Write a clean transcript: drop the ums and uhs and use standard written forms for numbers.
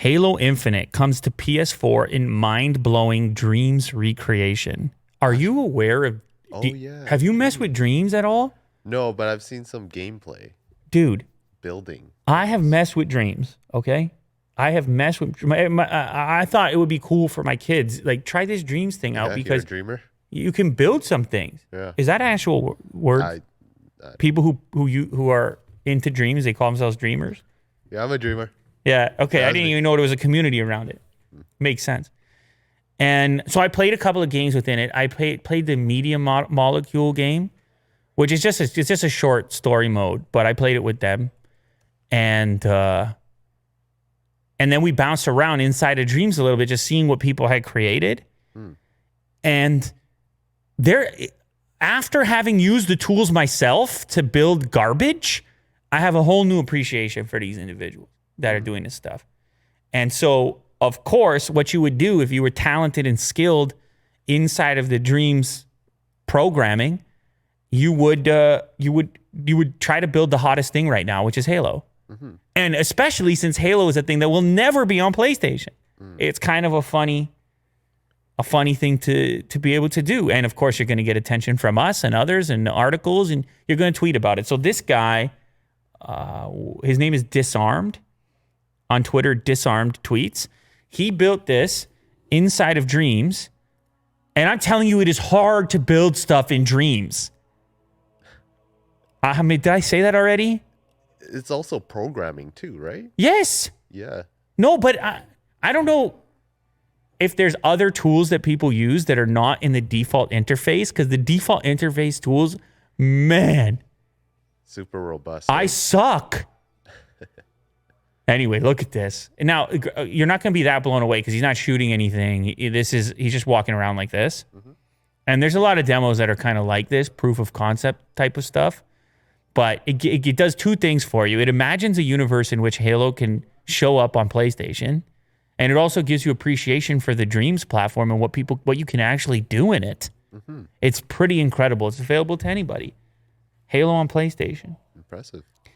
Halo Infinite comes to PS4 in mind-blowing Dreams recreation. Are you aware of... Have you messed with Dreams at all? No, but I've seen some gameplay. Dude. Building. I have messed with Dreams, okay? I have messed with... I thought it would be cool for my kids. Like, try this Dreams thing out because... You're a dreamer? You can build some things. Yeah. Is that an actual word? People who are into dreams, they call themselves dreamers? Yeah, I'm a dreamer. Yeah, okay. I didn't even know there was a community around it. Makes sense. And so I played a couple of games within it. I played the Media Molecule game, which is just a short story mode, but I played it with them. And then we bounced around inside of Dreams a little bit, just seeing what people had created. And after having used the tools myself to build garbage, I have a whole new appreciation for these individuals that are doing this stuff. And so, of course, what you would do if you were talented and skilled inside of the Dreams programming, you would try to build the hottest thing right now, which is Halo. And especially since Halo is a thing that will never be on PlayStation. It's kind of a funny thing to be able to do. And of course, you're going to get attention from us and others and articles, and you're going to tweet about it. So this guy, his name is Disarmed. On Twitter, Disarmed tweets. He built this inside of Dreams. And I'm telling you, it is hard to build stuff in Dreams. I mean, did I say that already? It's also programming too, right? Yes. Yeah. No, but I don't know if there's other tools that people use that are not in the default interface, because the default interface tools, man. Super robust. I suck. Anyway, look at this. Now, you're not going to be that blown away because he's not shooting anything. He's just walking around like this. And there's a lot of demos that are kind of like this, proof of concept type of stuff. But it does two things for you. It imagines a universe in which Halo can show up on PlayStation. And it also gives you appreciation for the Dreams platform and what you can actually do in it. It's pretty incredible. It's available to anybody. Halo on PlayStation. Impressive.